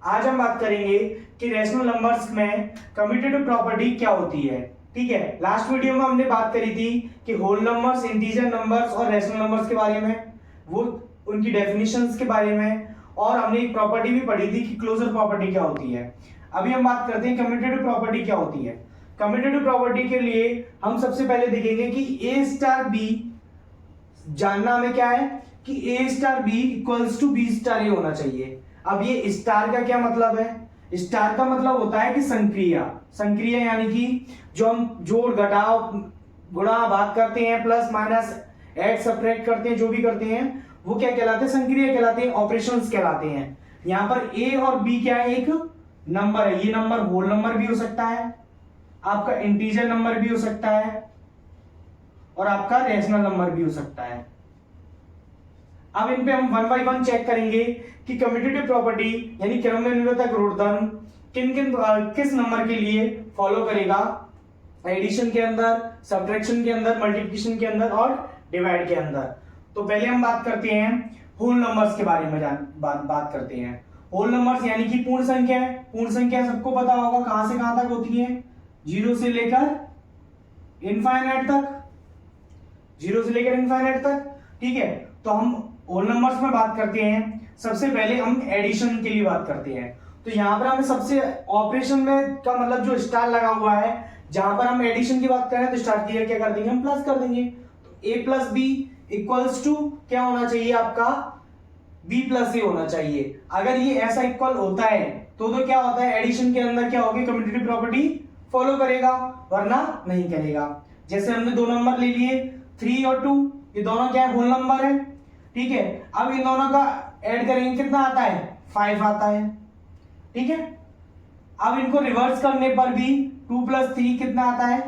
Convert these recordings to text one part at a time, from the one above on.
आज हम बात करेंगे कि रेशनल नंबर्स में कम्यूटेटिव प्रॉपर्टी क्या होती है। ठीक है, लास्ट वीडियो में हमने बात करी थी कि होल नंबर्स, इंटीजर नंबर्स और रेशनल नंबर्स के बारे में, वो उनकी डेफिनेशंस के बारे में, और हमने एक प्रॉपर्टी भी पढ़ी थी कि क्लोजर प्रॉपर्टी क्या होती है। अभी हम बात करते हैं कम्यूटेटिव प्रॉपर्टी क्या होती है। कम्यूटेटिव प्रॉपर्टी के लिए हम सबसे पहले देखेंगे कि ए स्टार बी, जानना हमें क्या है कि A star B equals to B star A होना चाहिए। अब ये स्टार का क्या मतलब है? स्टार का मतलब होता है कि संक्रिया। संक्रिया यानी कि जो हम जोड़ घटाव गुणा भाग करते हैं, प्लस माइनस ऐड सब्ट्रैक्ट करते हैं, जो भी करते हैं वो क्या कहलाते हैं? संक्रिया कहलाते हैं, ऑपरेशंस कहलाते हैं। यहां पर ए और बी क्या है? एक नंबर है। ये नंबर होल नंबर भी हो सकता है, आपका इंटीजर नंबर भी हो सकता है, और आपका रेशनल नंबर भी हो सकता है। अब इन पे हम वन बाय वन चेक करेंगे कि कम्यूटेटिव प्रॉपर्टी यानी क्रमनिर्भरता गुणधर्म किस नंबर के लिए फॉलो करेगा, एडिशन के अंदर, सब्ट्रैक्शन के अंदर, मल्टीप्लिकेशन के अंदर और डिवाइड के अंदर। तो पहले हम बात करते हैं होल नंबर्स के बारे में। बात करते हैं होल नंबर्स यानी कि पूर्ण संख्या है। पूर्ण संख्या सबको पता होगा कहां से कहां तक होती है? जीरो से लेकर इनफाइनाइट तक, जीरो से लेकर इनफाइनाइट तक। ठीक है, तो हम होल नंबर्स में बात करते हैं। सबसे पहले हम एडिशन के लिए बात करते हैं। तो यहां पर हमें सबसे ऑपरेशन में का मतलब जो स्टार लगा हुआ है, जहां पर हम एडिशन की बात करें तो स्टार की क्या कर देंगे? हम प्लस कर देंगे। तो ए प्लस बी इक्वल्स टू क्या होना चाहिए? आपका बी प्लस ए होना चाहिए। अगर ये ऐसा इक्वल होता है तो क्या होता है? एडिशन के अंदर क्या होगी? कम्यूटेटिव प्रॉपर्टी फॉलो करेगा, वरना नहीं करेगा। जैसे हमने दो नंबर ले लिए 3 और 2, ये दोनों क्या है? होल नंबर है। ठीक है, अब इन दोनों का ऐड करेंगे, कितना आता है? 5 आता है। ठीक है, अब इनको रिवर्स करने पर भी 2 + 3 कितना आता है?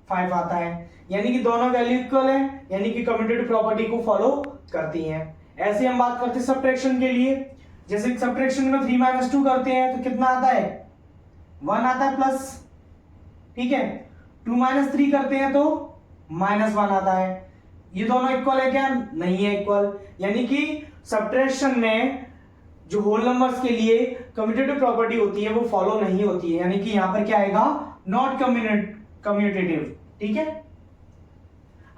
5 आता है। यानी कि दोनों वैल्यू इक्वल है, यानी कि कम्यूटेटिव प्रॉपर्टी को फॉलो करती हैं। ऐसे हम बात करते हैं सब्ट्रैक्शन के लिए। जैसे सब्ट्रैक्शन में 3 - 2 करते हैं तो कितना आता है? 1 आता है प्लस। ठीक है, 2 - 3 करते हैं तो -1 आता है। ये दोनों इक्वल है क्या? नहीं है इक्वल। यानी कि सब्ट्रैक्शन में जो होल नंबर्स के लिए कम्यूटेटिव प्रॉपर्टी होती है वो फॉलो नहीं होती है। यानी कि यहां पर क्या आएगा? Not commutative. ठीक है,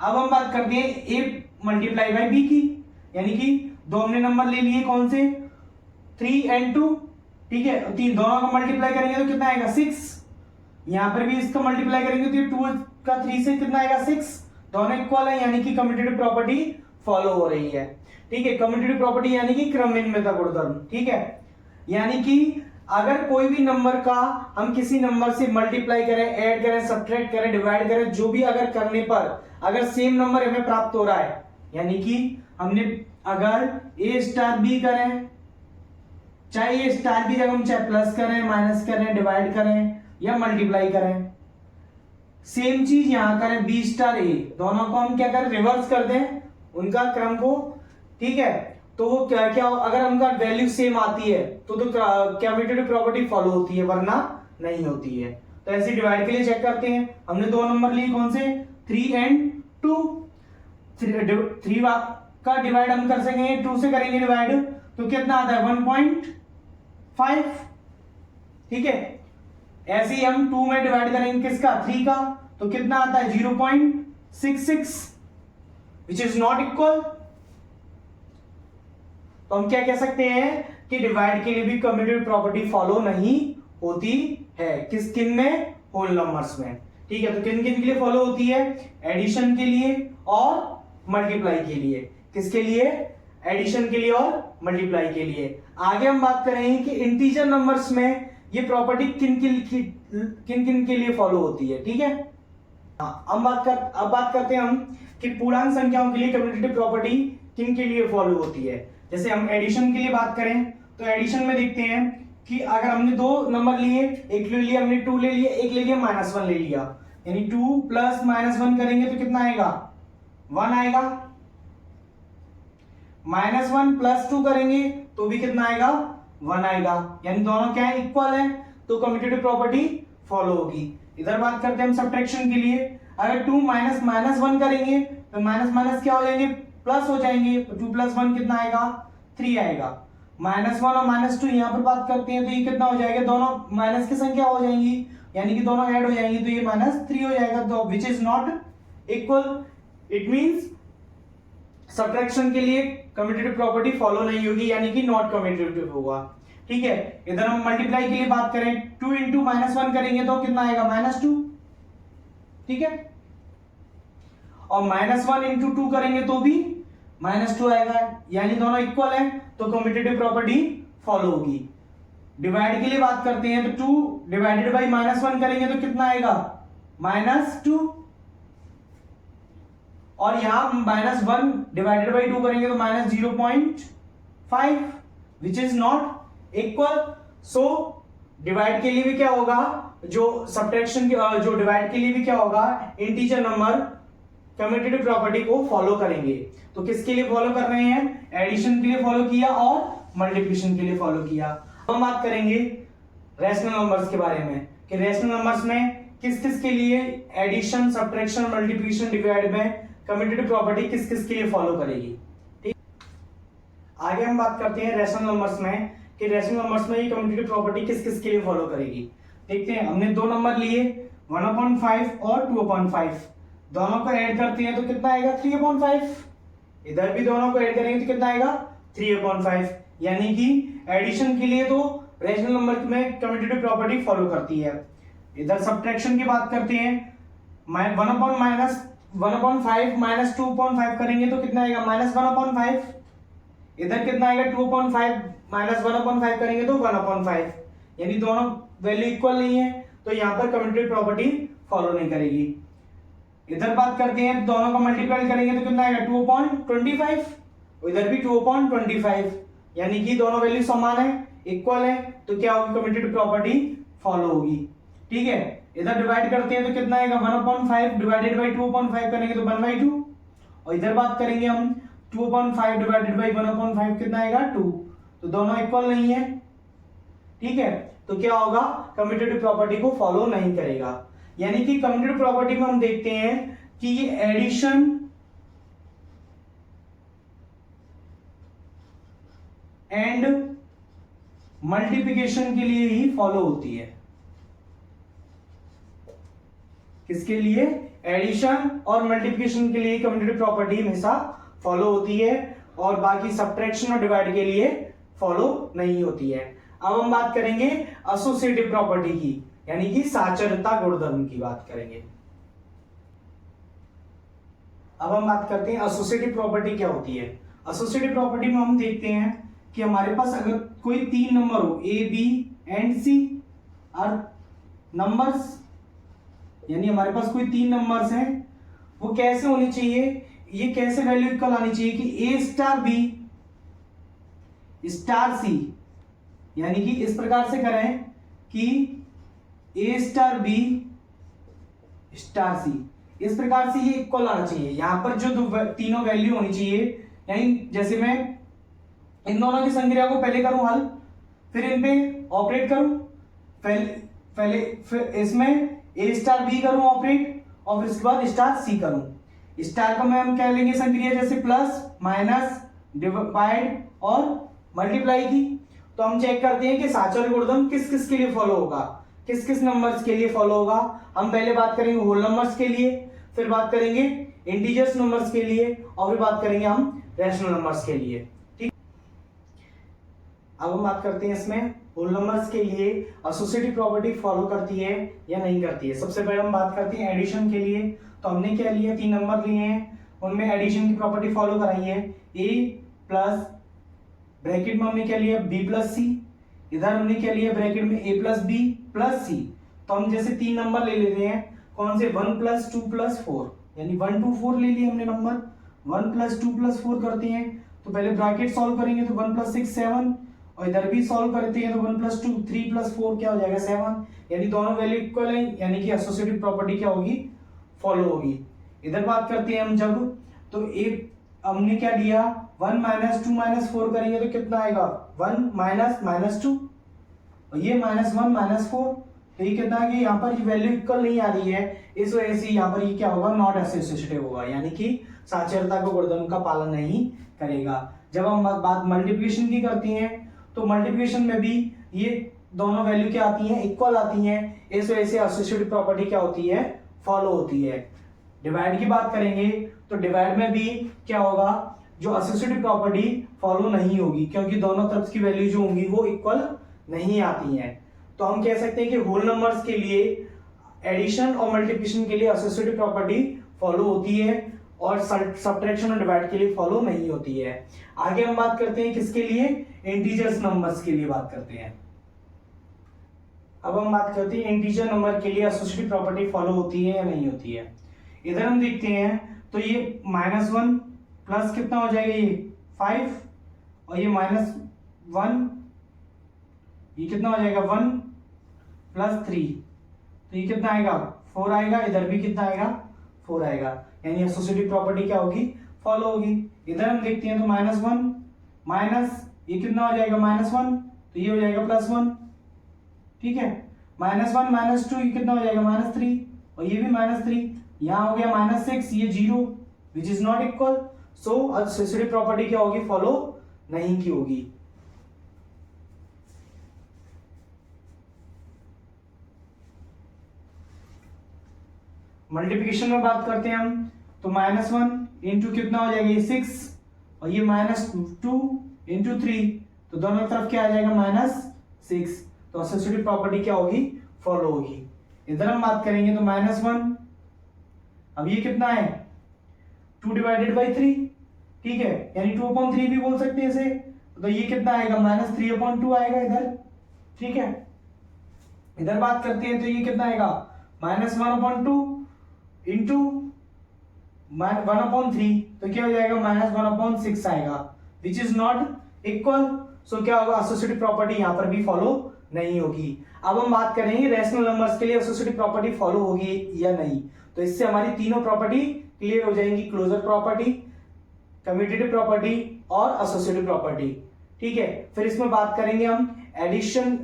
अब हम बात करते हैं ए मल्टीप्लाई बाय बी की। यानी कि दो हमने नंबर ले लिए, कौन से? 3 और 2। ठीक है, तीन दोनों का मल्टीप्लाई करेंगे तो कितना आएगा? 6। यहां पर भी इसका मल्टीप्लाई करेंगे तो ये 2 का 3 से कितना आएगा? 6। दोनों इक्वल है, यानी कि कम्यूटेटिव प्रॉपर्टी फॉलो हो रही है। ठीक है, कम्यूटेटिव प्रॉपर्टी यानी कि क्रमनिर्भरता गुणधर्म। ठीक है, यानी कि अगर कोई भी नंबर का हम किसी नंबर से मल्टीप्लाई करें, ऐड करें, सब्ट्रैक्ट करें, डिवाइड करें, जो भी अगर करने पर अगर सेम नंबर हमें प्राप्त हो रहा है, यानी कि हमने अगर ए स्टार बी करें, चाहे ए स्टार बी जब हम चाहे प्लस करें, माइनस करें, डिवाइड करें या मल्टीप्लाई करें, सेम चीज यहां करें बी स्टार ए, दोनों को हम क्या करें? रिवर्स कर दें उनका क्रम को। ठीक है, तो वो क्या क्या अगर उनका वैल्यू सेम आती है तो कम्यूटेटिव प्रॉपर्टी फॉलो होती है, वरना नहीं होती है। तो ऐसे डिवाइड के लिए चेक करते हैं। हमने दो नंबर लिए, कौन से? 3 और 2। 3 का डिवाइड हम कर सकेंगे, 2 से करेंगे डिवाइड तो कितना आता है? 1.5। ठीक है, ऐसे ही हम 2 में डिवाइड करेंगे किसका? 3 का, तो कितना आता है? 0.66, विच इज नॉट इक्वल। तो हम क्या कह सकते हैं कि डिवाइड के लिए भी कम्यूटेटिव प्रॉपर्टी फॉलो नहीं होती है। किन में? होल नंबर्स में। ठीक है, तो किन किन के लिए फॉलो होती है? एडिशन के लिए और मल्टीप्लाई के लिए। किसके लिए? एडिशन के लिए और मल्टीप्लाई के लिए। आगे हम बात करेंगे कि इंटीजर नंबर्स में ये प्रॉपर्टी किन किन के लिए फॉलो होती है। ठीक है, अब बात करते हैं हम कि पूर्णांक संख्याओं के लिए कम्यूटेटिव प्रॉपर्टी किन के लिए फॉलो होती है। जैसे हम एडिशन के लिए बात करें तो एडिशन में देखते हैं कि अगर हमने दो नंबर लिए, एक ले लिया हमने 2 ले लिया, एक ले लिया -1 ले लिया, यानी 2 + -1 करेंगे तो कितना आएगा? 1 आएगा। -1 + 2 करेंगे तो भी कितना आएगा? 1 आएगा। यानी दोनों क्या है? इक्वल है, तो कम्यूटेटिव प्रॉपर्टी फॉलो होगी। इधर बात करते हैं हम सब्ट्रैक्शन के लिए। अगर 2 - -1 करेंगे तो माइनस माइनस क्या हो जाएंगे? प्लस हो जाएंगे। 2 + 1 कितना आएगा? 3 आएगा। -1 और -2 यहाँ पर बात करते हैं तो ये कितना हो जाएगा, दोनों माइनस की संख्या हो जाएंगी, यानी कि दोनों ऐड हो जाएंगी, तो ये -3 हो जाएगा, तो which is not equal. It means subtraction के लिए कम्यूटेटिव प्रॉपर्टी फॉलो नहीं होगी, यानी कि नॉट कम्यूटेटिव होगा। ठीक है, इधर हम मल्टीप्लाई के लिए बात करें, 2 इंटू -1 करेंगे तो कितना आएगा, -2। ठीक है, और -1 इंटू 2 करेंगे तो भी -2 आएगा, यानी दोनों इक्वल है, तो कम्यूटेटिव प्रॉपर्टी फॉलो होगी। डिवाइड के लिए बात करते हैं तो 2 डिवाइडेड बाई -1 करेंगे तो कितना आएगा, -2, और यहां -1 डिवाइडेड बाई 2 करेंगे तो -0.5 which is not equal. So divide के लिए भी क्या होगा, जो सब्ट्रैक्शन जो डिवाइड के लिए भी क्या होगा, इंटीजर नंबर कम्यूटेटिव प्रॉपर्टी को फॉलो करेंगे। तो किसके लिए फॉलो कर रहे हैं, एडिशन के लिए फॉलो किया और मल्टीप्लिकेशन के लिए फॉलो किया। हम बात करेंगे रैशनल नंबर्स के बारे में कि रैशनल नंबर्स में किस किस के लिए एडिशन, सब्ट्रैक्शन, मल्टीप्लिकेशन, डिवाइड में कम्यूटेटिव प्रॉपर्टी किस किस के लिए फॉलो करेगी। ठीक, आगे हम बात करते हैं रैशनल नंबर्स में कि रैशनल नंबर्स में ये कम्यूटेटिव प्रॉपर्टी किस किस के लिए फॉलो करेगी। देखते हैं, हमने दो नंबर लिए 1/5 और 2/5, दोनों को ऐड करते हैं तो कितना आएगा, 3/5। इधर भी दोनों को ऐड करेंगे तो कितना आएगा, 3/5, यानी कि एडिशन के लिए तो रैशनल नंबर में कम्यूटेटिव प्रॉपर्टी फॉलो करती है। इधर सब्ट्रैक्शन की बात करते हैं, 1/5 -2/5 करेंगे तो कितना आएगा, -1/5। इधर कितना आएगा, 2/5 -1/5 करेंगे तो 1/5, यानी दोनों वैल्यू इक्वल नहीं है, तो यहाँ पर कम्यूटेटिव प्रॉपर्टी फॉलो नहीं करेगी। इधर बात करते हैं, दोनों को मल्टीप्लाई करेंगे तो कितना आएगा, 2/25, इधर भी 2/25, यानी कि दोनों वैल्यू समान है, इक्वल है, तो क्या होगी, कम्यूटेटिव प्रॉपर्टी फॉलो होगी। ठीक है, इधर डिवाइड करते हैं तो कितना आएगा, 1/5 डिवाइडेड बाई 2/5 करेंगे तो 1/2, और इधर बात करेंगे हम 2/5 डिवाइडेड बाई 1/5 कितना आएगा, 2, तो दोनों इक्वल नहीं है। ठीक है, तो क्या होगा, कम्यूटेटिव प्रॉपर्टी को फॉलो नहीं करेगा। यानी कि कम्यूटेटिव प्रॉपर्टी में हम देखते हैं कि ये एडिशन एंड मल्टीप्लिकेशन के लिए ही फॉलो होती है। किसके लिए, एडिशन और मल्टीप्लिकेशन के लिए कम्यूटेटिव प्रॉपर्टी हमेशा फॉलो होती है, और बाकी सब्ट्रैक्शन और डिवाइड के लिए फॉलो नहीं होती है। अब हम बात करेंगे एसोसिएटिव प्रॉपर्टी की, यानी कि साचरता गुणधर्म की बात करेंगे। अब हम बात करते हैं एसोसिएटिव प्रॉपर्टी क्या होती है। एसोसिएटिव प्रॉपर्टी में हम देखते हैं कि हमारे पास अगर कोई 3 नंबर हो, A B and C are numbers, यानी हमारे पास कोई 3 नंबर्स हैं, वो कैसे होनी चाहिए, ये कैसे वैल्यू इक्वल आनी चाहिए कि A star B star c, यानी कि इस प्रकार से करें कि A star B star c, इस प्रकार से ये इक्वल आना चाहिए। यहां पर जो तीनों वैल्यू होनी चाहिए, यानी जैसे मैं इन दोनों की संक्रिया को पहले करूं हल, फिर इन पे ऑपरेट करूं, पहले फिर इसमें ए स्टार बी करूं ऑपरेट, और फिर इसके बाद स्टार सी करूं। स्टार को मैं हम क्या लेंगे संक्रिया, जैसे प्लस माइनस डिवाइड और मल्टीप्लाई की। तो हम चेक करते हैं कि साचर गुणधर्म किस किस के लिए फॉलो होगा, किस किस नंबर्स के लिए फॉलो होगा। हम पहले बात करेंगे होल नंबर्स के लिए, फिर बात करेंगे इंटीजर्स नंबर्स के लिए, और फिर बात करेंगे हम रैशनल नंबर्स के लिए। ठीक, अब हम बात करते हैं इसमें होल नंबर्स के लिए एसोसिएटिव प्रॉपर्टी फॉलो करती है या नहीं करती है। सबसे पहले हम बात करते हैं एडिशन के लिए। तो हमने क्या लिया, 3 नंबर लिए हैं, उनमें एडिशन की प्रॉपर्टी फॉलो कराई है। ए प्लस ब्रैकेट में हमने क्या लिया, बी प्लस सी, इधर हमने क्या लिया ब्रैकेट में, ए प्लस बी प्लस सी। तो हम जैसे 3 नंबर ले लेते हैं, कौन से, 1 + 2 + 4, यानी 1 2 4 ले लिए हमने नंबर। 1 + 2 + 4 करते हैं तो पहले ब्रैकेट सॉल्व करेंगे तो 1 + 6 7, और इधर भी सॉल्व करते हैं तो 1 + 2 3 + 4 क्या हो जाएगा 7, यानी दोनों वैल्यू इक्वल है, यानी कि एसोसिएटिव प्रॉपर्टी क्या होगी, फॉलो होगी। इधर बात करते हैं हम जब, तो एक हमने क्या लिया, 1 - 2 - 4 करेंगे तो कितना आएगा, 1 - -2, और ये -1 - 4, तो ये कितना है कि यहाँ पर ये वैल्यू इक्वल नहीं आ रही है, इस वजह से यहाँ पर ये क्या होगा, नॉट एसोसिएटिव होगा, यानी कि साचरता को गुणधर्म का पालन नहीं करेगा। जब हम बात मल्टीप्लिकेशन की करते हैं तो मल्टीप्लिकेशन में भी ये दोनों वैल्यू क्या आती हैं, इक्वल आती हैं। इस वजह से एसोसिएटिव प्रॉपर्टी क्या होती है, फॉलो होती है। डिवाइड की बात करेंगे तो डिवाइड में भी क्या होगा, जो एसोसिएटिव प्रॉपर्टी फॉलो नहीं होगी, क्योंकि दोनों तरफ की वैल्यू जो होंगी वो इक्वल नहीं आती हैं। तो हम कह सकते हैं कि होल नंबर्स के लिए एडिशन और मल्टीप्लिकेशन के लिए एसोसिएटिव प्रॉपर्टी फॉलो होती है और सब्ट्रैक्शन और डिवाइड के लिए फॉलो नहीं होती है। आगे हम बात करते हैं किसके लिए, इंटीजर्स नंबर्स के लिए बात करते हैं। अब हम बात करते हैं इंटीजर नंबर के लिए एसोसिएटिव प्रॉपर्टी फॉलो होती है या नहीं होती है। इधर हम देखते हैं तो ये -1 प्लस कितना हो जाएगा, ये 5 और ये -1, ये कितना हो जाएगा 1 +3, तो ये कितना आएगा 4 आएगा। इधर भी कितना आएगा 4 आएगा, यानी एसोसिएटिव प्रॉपर्टी क्या होगी, फॉलो होगी। इधर हम देखते हैं तो -1 माइनस ये कितना हो जाएगा -1, तो ये हो जाएगा +1, ठीक है। -1 -2 ये कितना हो जाएगा -3 और ये भी -3, यहाँ हो गया -6, ये 0 which is not equal. So associative property क्या होगी, फॉलो नहीं की होगी। मल्टीप्लिकेशन में बात करते हैं हम तो -1 इंटू कितना हो जाएगा, ये 6 और ये -2 इंटू 3, तो दोनों तरफ क्या आ जाएगा -6, तो एसोसिएटिव प्रॉपर्टी क्या होगी, फॉलो होगी। इधर हम बात करेंगे तो -1, अब ये कितना है 2/3, ठीक है, यानी 2/3 भी बोल सकते हैं इसे। तो ये कितना आएगा -3/2 आएगा इधर, ठीक है। इधर बात करते हैं तो ये कितना आएगा -1/2 इंटू 1/3, तो क्या हो जाएगा -1/6 आएगा, विच इज नॉट इक्वल। सो क्या होगा, एसोसिएटिव प्रॉपर्टी यहां पर भी फॉलो नहीं होगी। अब हम बात करेंगे रैशनल नंबर्स के लिए एसोसिएटिव प्रॉपर्टी फॉलो होगी या नहीं। तो इससे हमारी तीनों प्रॉपर्टी क्लियर हो जाएंगी, क्लोजर प्रॉपर्टी, कम्यूटेटिव प्रॉपर्टी और एसोसिएटिव प्रॉपर्टी, ठीक है। फिर इसमें बात करेंगे हम एडिशन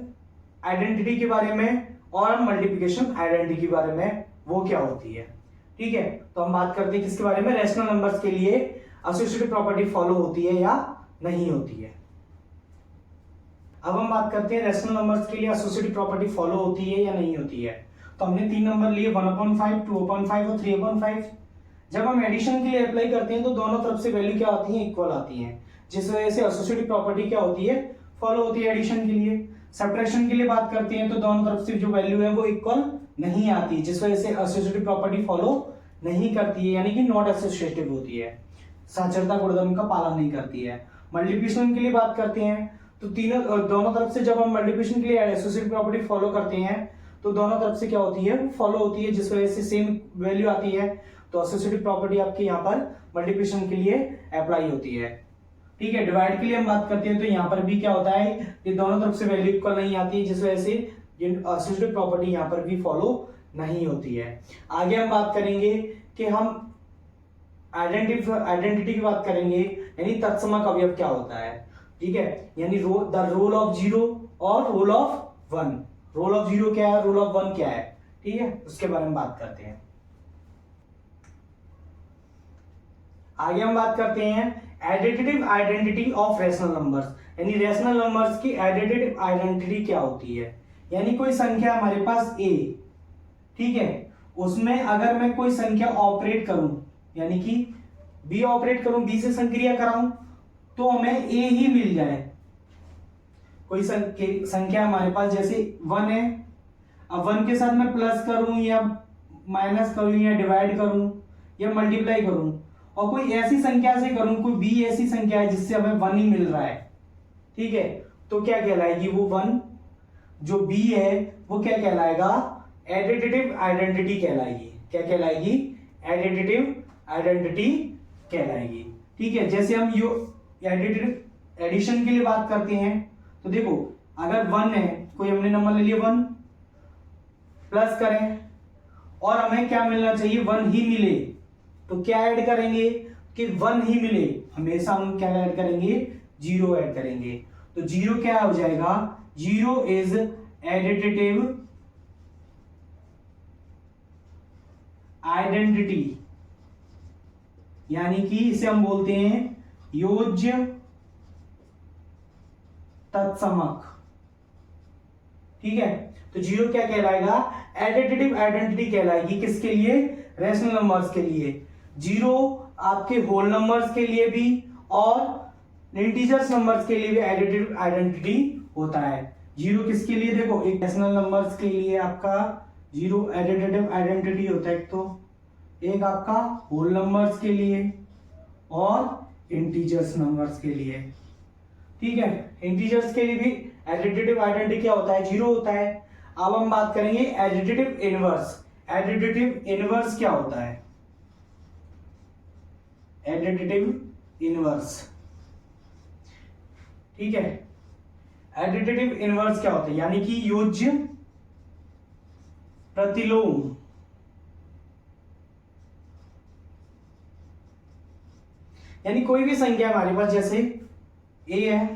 आइडेंटिटी के बारे में और मल्टीप्लिकेशन आइडेंटिटी के बारे में, वो क्या होती है, ठीक है। तो हम बात करते हैं किसके बारे में, रैशनल नंबर्स के लिए एसोसिएटिव प्रॉपर्टी फॉलो होती है या नहीं होती है। अब हम बात करते हैं रैशनल नंबर्स के लिए एसोसिएटिव प्रॉपर्टी फॉलो होती है या नहीं होती है। तो हमने 3 नंबर लिए 1/5, 2/5 और 3/5। जब हम एडिशन के लिए अप्लाई करते हैं तो दोनों तरफ से वैल्यू क्या आती है, इक्वल आती है, जिस वजह से एसोसिएटिव प्रॉपर्टी क्या होती है, फॉलो होती है एडिशन के लिए। सब्ट्रैक्शन के लिए बात करते हैं तो दोनों तरफ से जो वैल्यू है वो इक्वल नहीं आती, जिस वजह से एसोसिएटिव प्रॉपर्टी फॉलो नहीं करती है, यानी कि नॉट एसोसिएटिव होती है, साचरता गुणधर्म का पालन नहीं करती है। मल्टीप्लिकेशन के लिए बात करते हैं तो दोनों तरफ से जब हम मल्टीप्लिकेशन के लिए एसोसिएटिव प्रॉपर्टी फॉलो करते हैं तो दोनों तरफ से क्या होती है, वो फॉलो होती है, जिस वजह से सेम वैल्यू आती है। तो एसोसिएटिव प्रॉपर्टी आपके यहाँ पर मल्टीप्लिकेशन के लिए अप्लाई होती है, ठीक है। डिवाइड के लिए हम बात करते हैं तो यहाँ पर भी क्या होता है, ये दोनों तरफ से वैल्यू इक्वल नहीं आती है, जिस वजह से एसोसिएटिव प्रॉपर्टी यहाँ पर भी फॉलो नहीं होती है। आगे हम बात करेंगे कि हम आइडेंटिटी की बात करेंगे, यानी तत्समक अवयव क्या होता है, ठीक है, यानी द रोल ऑफ 0 और रोल ऑफ 1। रोल ऑफ 0 क्या है, रोल ऑफ 1 क्या है, ठीक है, उसके बारे में बात करते हैं। आगे हम बात करते हैं additive identity of rational numbers, यानी रैशनल नंबर्स की एडिटिव आइडेंटिटी क्या होती है। यानी कोई संख्या हमारे पास a, ठीक है, उसमें अगर मैं कोई संख्या ऑपरेट करूं, यानी कि b ऑपरेट करूं, b से संक्रिया कराऊं, तो हमें a ही मिल जाए। कोई संख्या हमारे पास जैसे 1 है, अब 1 के साथ मैं प्लस करूं या माइनस करूं या डिवाइड करूं या मल्टीप्लाई करूं, और कोई ऐसी संख्या से करूं, कोई b ऐसी संख्या है जिससे हमें 1 ही मिल रहा है, ठीक है, तो क्या कहलाएगी वो 1, जो b है वो क्या कहलाएगा, एडिटिव आइडेंटिटी कहलाएगी। क्या कहलाएगी, एडिटिव आइडेंटिटी कहलाएगी, ठीक है। जैसे हम एडिटिव एडिशन के लिए बात करते हैं तो देखो, अगर 1 है, कोई हमने नंबर ले लिया 1, प्लस करें और हमें क्या मिलना चाहिए, 1 ही मिले, तो क्या ऐड करेंगे कि 1 ही मिले, हमेशा हम क्या ऐड करेंगे, 0 ऐड करेंगे। तो 0 क्या हो जाएगा, 0 इज एडिटिव आइडेंटिटी, यानी कि इसे हम बोलते हैं योज्य तत्समक। ठीक है, तो जीरो क्या कहलाएगा? एडिटिव आइडेंटिटी कहलाएगी। किसके लिए? रैशनल नंबर्स के लिए। जीरो आपके होल नंबर्स के लिए भी और इंटीजर्स नंबर्स के लिए भी एडिटिव आइडेंटिटी होता है। जीरो किसके लिए? देखो, एक रैशनल नंबर्स के लिए आपका जीरो एडिटिव आइडेंटिटी होता है, तो एक आपका होल नंबर्स के लिए और इंटीजर्स नंबर्स के लिए। ठीक है, इंटीजर्स के लिए भी एडिटिव आइडेंटिटी क्या होता है? जीरो होता है। अब हम बात करेंगे एडिटिव इनवर्स। एडिटिव इनवर्स क्या होता है? एडिटिव इनवर्स, ठीक है, एडिटिव इनवर्स क्या होता है? यानी कि योज्य प्रतिलोम। यानी कोई भी संख्या हमारे पास, जैसे a है,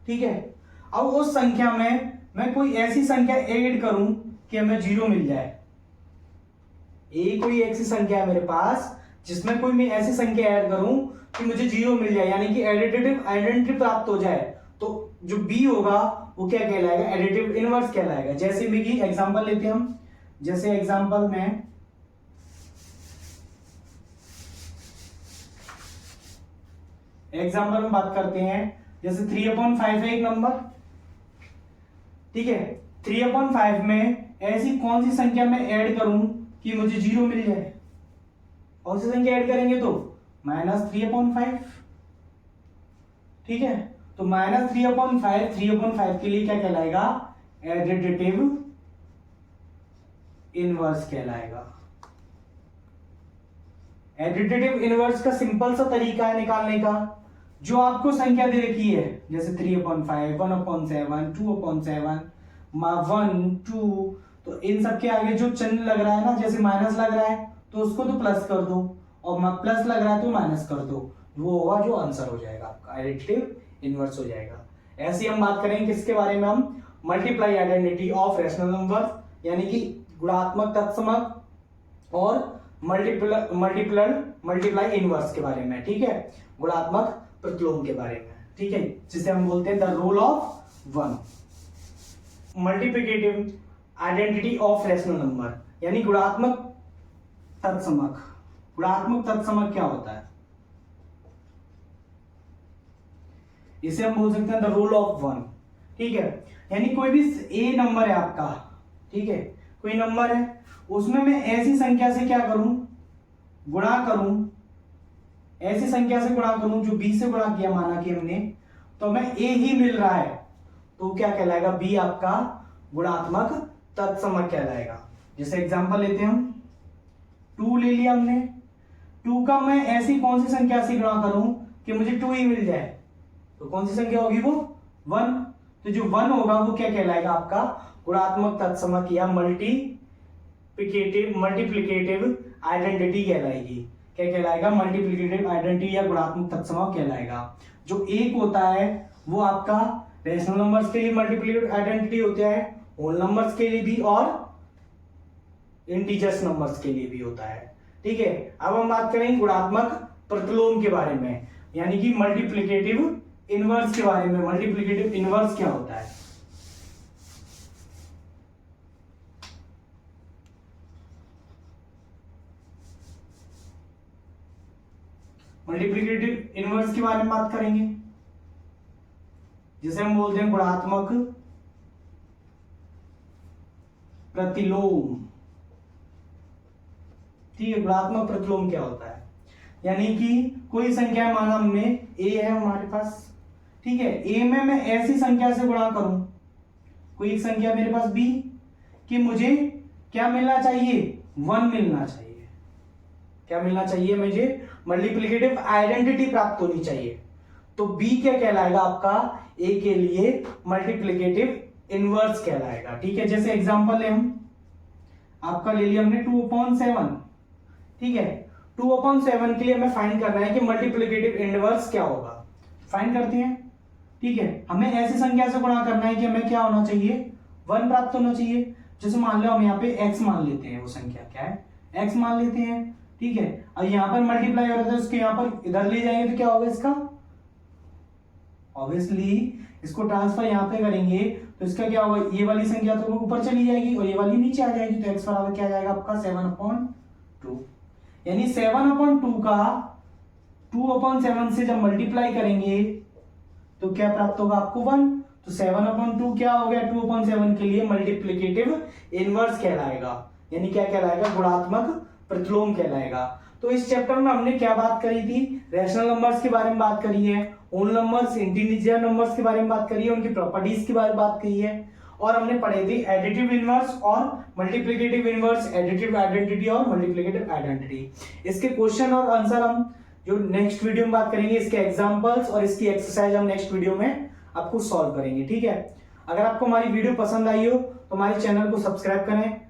ठीक है, अब उस संख्या में मैं कोई ऐसी संख्या ऐड करूं कि हमें जीरो मिल जाए। a कोई ऐसी संख्या है मेरे पास जिसमें कोई मैं ऐसी संख्या ऐड करूं कि मुझे जीरो मिल जाए, यानी कि एडिटिव आइडेंटिटी प्राप्त हो जाए, तो जो b होगा वो क्या कहलाएगा? एडिटिव इनवर्स कहलाएगा। जैसे मेरी एग्जांपल लेते हैं हम, जैसे एग्जांपल में बात करते हैं, जैसे 3/5 है एक नंबर, ठीक है, 3/5 में ऐसी कौन सी संख्या मैं ऐड करूं कि मुझे जीरो मिल जाए? कौन सी संख्या ऐड करेंगे? तो -3/5, ठीक है, तो -3/5 के लिए क्या कहलाएगा? एडिटिव इनवर्स कहलाएगा। एडिटिव इनवर्स का सिंपल सा तरीका है निकालने का। जो आपको संख्या दे रखी है, जैसे 3/5, 1/7, 2/7, 1, 2, तो इन सब के आगे जो चिन्ह लग रहा है ना, जैसे माइनस लग रहा है तो उसको तो प्लस कर दो, और प्लस लग रहा है तो माइनस कर दो, वो होगा जो आंसर हो जाएगा आपका, एडिटिव इनवर्स हो जाएगा। ऐसे हम बात करेंगे किसके बारे में? हम multiply identity of rational number, यानी कि गुणात्मक तत्समक और मल्टीप्लाई इनवर्स के बारे में, ठीक है, गुणात्मक प्रतिलोम के बारे में, ठीक है, जिसे हम बोलते हैं the role of one. Multiplicative identity of rational number, यानी गुणात्मक तत्समक। गुणात्मक तत्समक क्या होता है? इसे हम बोल सकते हैं द रोल ऑफ वन, ठीक है, यानी कोई भी ए नंबर है आपका, ठीक है, कोई नंबर है, उसमें मैं ऐसी संख्या से क्या करूं? गुणा करूं, ऐसी संख्या से गुणा करूं जो b से गुणा किया, माना कि हमने, तो हमें a ही मिल रहा है, तो क्या कहलाएगा? b आपका गुणात्मक तत्समक कहलाएगा। जैसे एग्जांपल लेते हैं हम, 2 ले लिया हमने, 2 का मैं ऐसी कौन सी संख्या से गुणा करूं कि मुझे 2 ही मिल जाए, तो कौन सी संख्या होगी? वो 1। तो जो 1 होगा वो क्या कहलाएगा? आपका गुणात्मक तत्समक या मल्टीप्लिकेटिव आइडेंटिटी कहलाएगी। क्या कहलाएगा? मल्टीप्लिकेटिव आइडेंटिटी या गुणात्मक तत्समक कहलाएगा। जो एक होता है वो आपका रैशनल नंबर्स के लिए मल्टीप्लिकेटिव आइडेंटिटी होता है, होल नंबर्स के लिए भी और इंटीजर्स नंबर्स के लिए भी होता है, ठीक है। अब हम बात करेंगे गुणात्मक प्रतिलोम के बारे में, यानी कि मल्टीप्लिकेटिव इनवर्स के बारे में। मल्टीप्लिकेटिव इनवर्स क्या होता है? मल्टीप्लिकेटिव इनवर्स के बारे में बात करेंगे, जिसे हम बोलते हैं गुणात्मक प्रतिलोम, ठीक है। गुणात्मक प्रतिलोम क्या होता है? यानी कि कोई संख्या, माना हमने a है हमारे पास, ठीक है, a में मैं ऐसी संख्या से गुणा करूं, कोई एक संख्या मेरे पास b, कि मुझे क्या मिलना चाहिए? 1 मिलना चाहिए। क्या मिलना चाहिए? मुझे मल्टीप्लिकेटिव आइडेंटिटी प्राप्त होनी चाहिए। तो b क्या कहलाएगा आपका? a के लिए मल्टीप्लिकेटिव इनवर्स कहलाएगा, ठीक है। जैसे एग्जांपल है, हम आपका ले लिया हमने 2/7, ठीक है। 2/7 के लिए हमें फाइंड करना है कि मल्टीप्लिकेटिव इनवर्स क्या होगा। फाइंड करते हैं, ठीक है। हमें ऐसी संख्या से गुणा करना है कि हमें क्या होना चाहिए? 1 प्राप्त होना चाहिए। जैसे मान लो हम यहाँ पे x मान लेते हैं, वो संख्या क्या है? x मान लेते हैं, ठीक है। अब यहाँ पर मल्टीप्लाई हो रहा था, उसके यहाँ पर इधर ले जाएंगे तो क्या होगा? इसका ऑब्वियसली इसको ट्रांसफर यहाँ पे करेंगे तो इसका क्या होगा, ये वाली संख्या तो ऊपर चली जाएगी और ये वाली नीचे आ जाएगी, तो x बराबर क्या आ जाएगा आपका 7/2। यानी 7/2 का 2/7 से जब मल्टीप्लाई करेंगे तो क्या प्राप्त होगा आपको 1। तो 7/2 क्या हो गया, 2/7 के लिए मल्टीप्लिकेटिव इनवर्स कहलाएगा, यानी क्या कहलाएगा, गुणात्मक प्रतिलोम कहलाएगा। तो इस चैप्टर में हमने क्या बात करी थी, रैशनल नंबर्स के बारे में बात करी है, होल नंबर्स, इंटीजर नंबर्स के बारे में बात करी है, उनकी प्रॉपर्टीज के बारे में बात करी है, और हमने पढ़े थे एडिटिव इनवर्स और मल्टीप्लिकेटिव इनवर्स, एडिटिव आइडेंटिटी और मल्टीप्लिकेटिव आइडेंटिटी। इसके क्वेश्चन और आंसर हम जो नेक्स्ट वीडियो में बात करेंगे, इसके एग्जांपल्स और इसकी एक्सरसाइज हम नेक्स्ट वीडियो में आपको सॉल्व करेंगे। ठीक है, अगर आपको हमारी वीडियो पसंद आई हो तो हमारे चैनल को सब्सक्राइब करें,